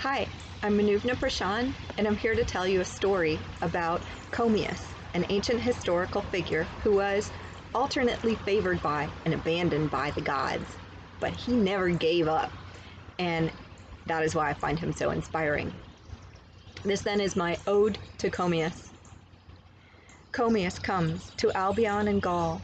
Hi, I'm Anubh Preachain, and I'm here to tell you a story about Commius, an ancient historical figure who was alternately favored by and abandoned by the gods. But he never gave up, and that is why I find him so inspiring. This then is my ode to Commius. Commius comes to Albion and Gaul.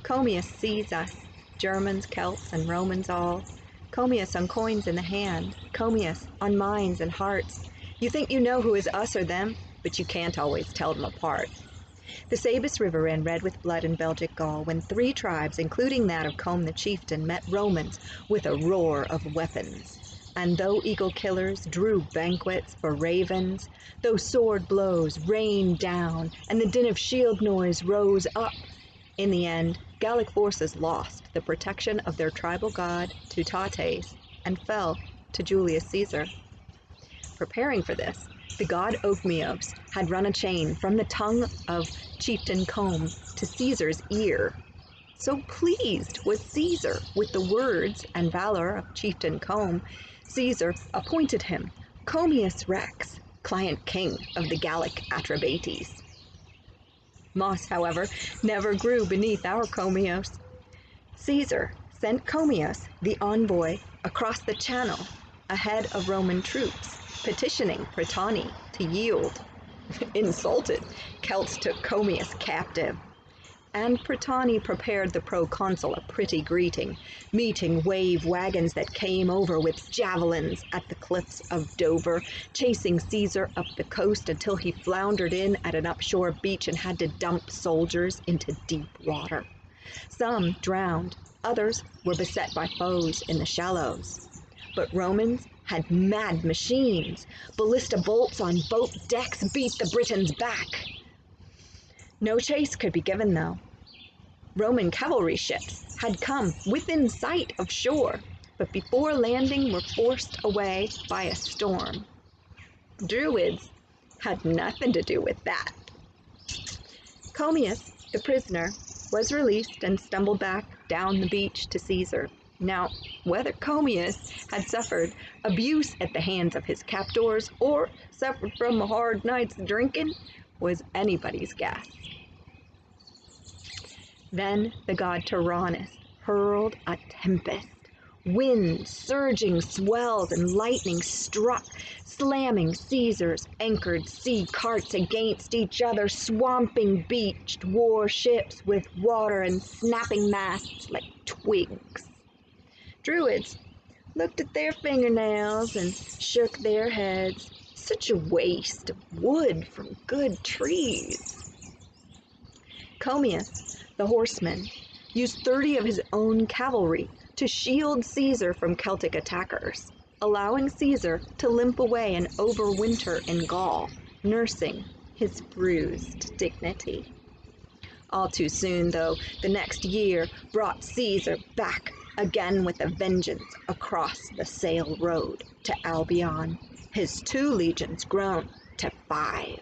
Commius sees us, Germans, Celts, and Romans all. Commius on coins in the hand, Commius on minds and hearts. You think you know who is us or them, but you can't always tell them apart. The Sabus River ran red with blood in Belgic Gaul when 3 tribes, including that of Com the chieftain, met Romans with a roar of weapons. And though eagle killers drew banquets for ravens, though sword blows rained down and the din of shield noise rose up, in the end, Gallic forces lost the protection of their tribal god Teutates and fell to Julius Caesar. Preparing for this, the god Commius had run a chain from the tongue of chieftain Com to Caesar's ear. So pleased was Caesar with the words and valor of chieftain Com, Caesar appointed him Commius Rex, client king of the Gallic Atrebates. Moss, however, never grew beneath our Commius. Caesar sent Commius, the envoy, across the channel, ahead of Roman troops, petitioning Preachain to yield. Insulted, Celts took Commius captive, and Preachain prepared the proconsul a pretty greeting, meeting wave wagons that came over with javelins at the cliffs of Dover, chasing Caesar up the coast until he floundered in at an upshore beach and had to dump soldiers into deep water. Some drowned, others were beset by foes in the shallows. But Romans had mad machines. Ballista bolts on boat decks beat the Britons back. No chase could be given, though. Roman cavalry ships had come within sight of shore, but before landing were forced away by a storm. Druids had nothing to do with that. Commius, the prisoner, was released and stumbled back down the beach to Caesar. Now, whether Commius had suffered abuse at the hands of his captors or suffered from a hard night's drinking was anybody's guess. Then the god Tyrannus hurled a tempest. Wind, surging swells, and lightning struck, slamming Caesar's anchored sea carts against each other, swamping beached warships with water and snapping masts like twigs. Druids looked at their fingernails and shook their heads. Such a waste of wood from good trees. Commius, the horseman, used 30 of his own cavalry to shield Caesar from Celtic attackers, allowing Caesar to limp away and overwinter in Gaul, nursing his bruised dignity. All too soon, though, the next year brought Caesar back again with a vengeance across the sail road to Albion, his 2 legions grown to 5.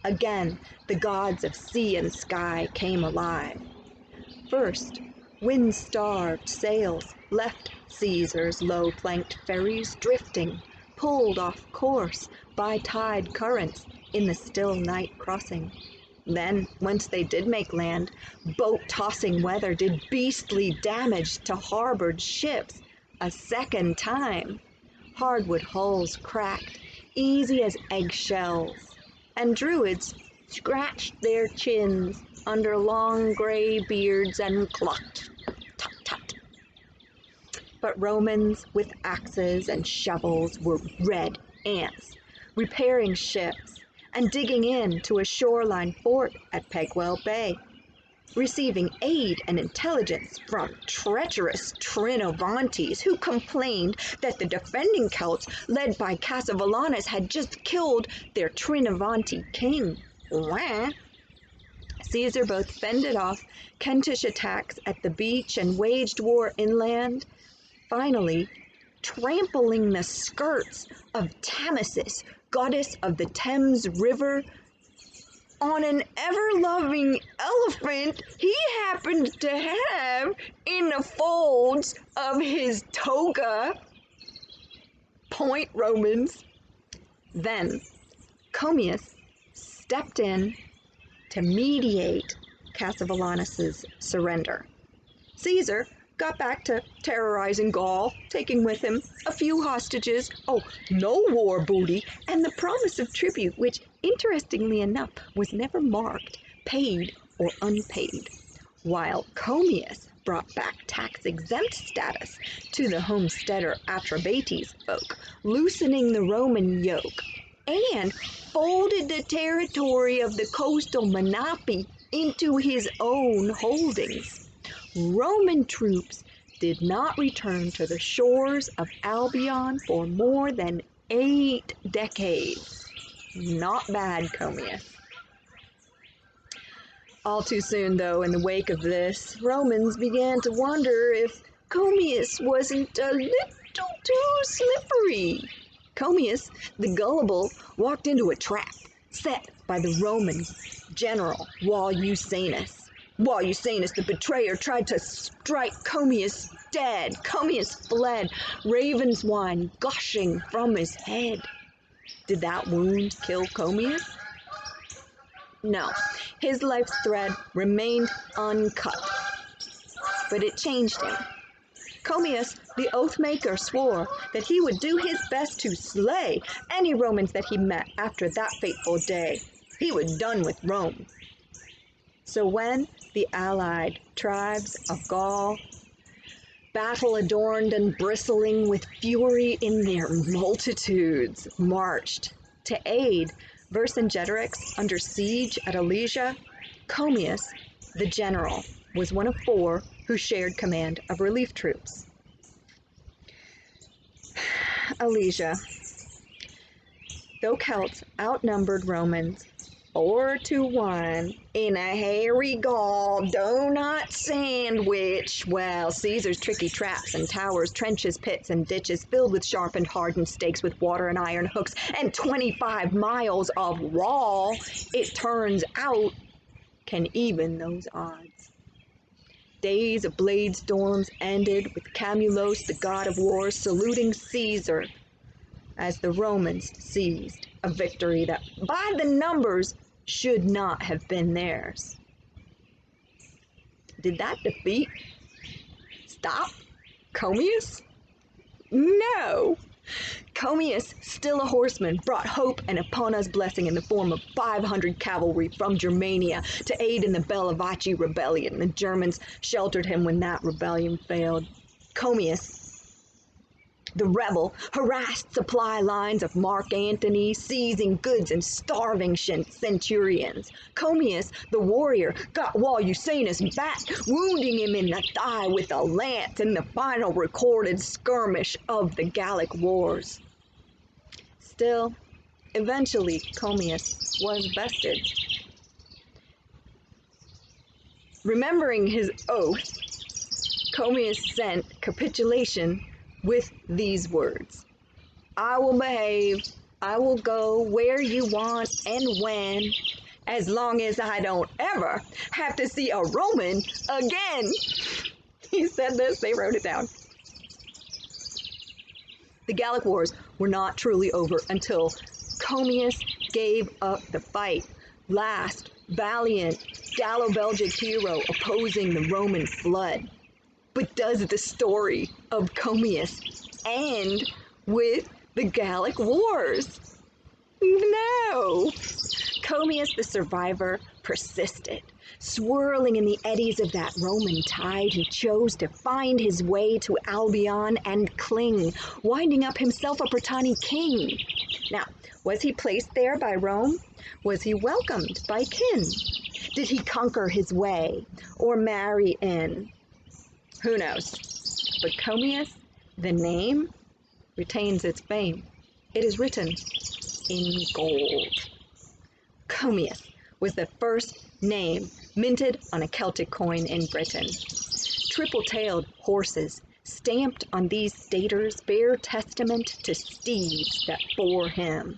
Again, the gods of sea and sky came alive. First, wind-starved sails left Caesar's low-planked ferries drifting, pulled off course by tide currents in the still night crossing. Then, once they did make land, boat-tossing weather did beastly damage to harbored ships a second time. Hardwood hulls cracked, easy as eggshells, and druids scratched their chins under long gray beards and clucked, tut tut. But Romans with axes and shovels were red ants, repairing ships and digging in to a shoreline fort at Pegwell Bay, receiving aid and intelligence from treacherous Trinovantes who complained that the defending Celts, led by Cassivellaunus, had just killed their Trinovanti king. Wah. Caesar both fended off Kentish attacks at the beach and waged war inland, finally trampling the skirts of Tamesis, goddess of the Thames River, on an ever-loving elephant he happened to have in the folds of his toga. Point, Romans. Then Commius stepped in to mediate Cassivellaunus's surrender. Caesar got back to terrorizing Gaul, taking with him a few hostages, no war booty, and the promise of tribute, which, interestingly enough, was never marked, paid or unpaid, while Commius brought back tax-exempt status to the homesteader Atrebates folk, loosening the Roman yoke, and folded the territory of the coastal Menapii into his own holdings. Roman troops did not return to the shores of Albion for more than 8 decades. Not bad, Commius. All too soon, though, in the wake of this, Romans began to wonder if Commius wasn't a little too slippery. Commius, the gullible, walked into a trap set by the Roman general Volusenus. Volusenus, the betrayer, tried to strike Commius dead. Commius fled, raven's wine gushing from his head. Did that wound kill Commius? No, his life's thread remained uncut, but it changed him. Commius, the oath-maker, swore that he would do his best to slay any Romans that he met after that fateful day. He was done with Rome. So when the allied tribes of Gaul, battle-adorned and bristling with fury in their multitudes, marched to aid Vercingetorix under siege at Alesia, Commius, the general, was one of 4 who shared command of relief troops. Alesia. Though Celts outnumbered Romans 4-1 in a hairy Gaul donut sandwich, while Caesar's tricky traps and towers, trenches, pits, and ditches filled with sharp and hardened stakes with water and iron hooks, and 25 miles of wall, it turns out, can even those odds. Days of blade storms ended with Camulus, the god of war, saluting Caesar as the Romans seized a victory that, by the numbers, should not have been theirs. Did that defeat stop Commius? No! Commius, still a horseman, brought hope and Epona's blessing in the form of 500 cavalry from Germania to aid in the Bellovaci rebellion. The Germans sheltered him when that rebellion failed. Commius, the rebel, harassed supply lines of Mark Antony, seizing goods and starving centurions. Commius, the warrior, got Volusenus back, wounding him in the thigh with a lance in the final recorded skirmish of the Gallic Wars. Still, eventually Commius was bested. Remembering his oath, Commius sent capitulation with these words: I will behave, I will go where you want and when, as long as I don't ever have to see a Roman again. He said this, they wrote it down. The Gallic Wars were not truly over until Commius gave up the fight. Last valiant Gallo-Belgic hero opposing the Roman flood. But does the story of Commius end with the Gallic Wars? No! Commius the survivor persisted. Swirling in the eddies of that Roman tide, he chose to find his way to Albion and cling, winding up himself a Britannian king. Now, was he placed there by Rome? Was he welcomed by kin? Did he conquer his way or marry in? Who knows? But Commius, the name, retains its fame. It is written in gold. Commius was the first name minted on a Celtic coin in Britain. Triple-tailed horses stamped on these staters bear testament to steeds that bore him.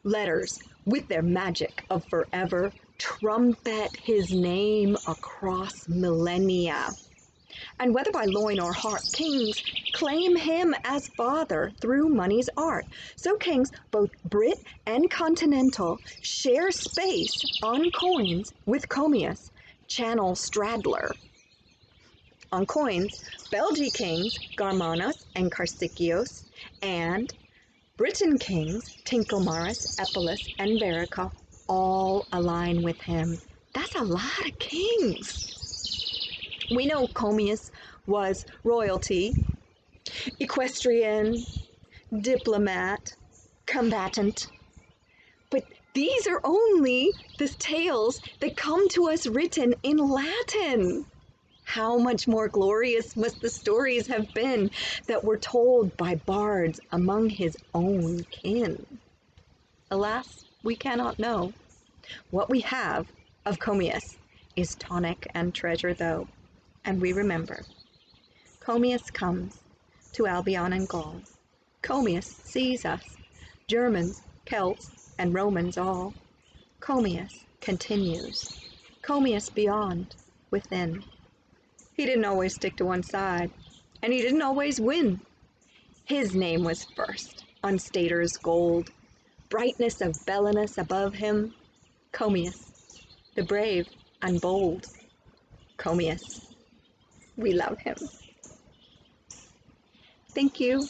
Letters, with their magic of forever, trumpet his name across millennia. And whether by loin or heart, kings claim him as father through money's art. So kings, both Brit and continental, share space on coins with Commius, channel straddler. On coins, Belgi kings, Garmanus and Carsicios, and Britain kings, Tincomarus, Epilus, and Verica, all align with him. That's a lot of kings. We know Commius was royalty, equestrian, diplomat, combatant, but these are only the tales that come to us written in Latin. How much more glorious must the stories have been that were told by bards among his own kin? Alas, we cannot know. What we have of Commius is tonic and treasure though, and we remember. Commius comes to Albion and Gaul. Commius sees us, Germans, Celts, and Romans all. Commius continues. Commius beyond, within. He didn't always stick to one side, and he didn't always win. His name was first on Stator's gold. Brightness of Belenus above him, Commius, the brave and bold. Commius, we love him. Thank you.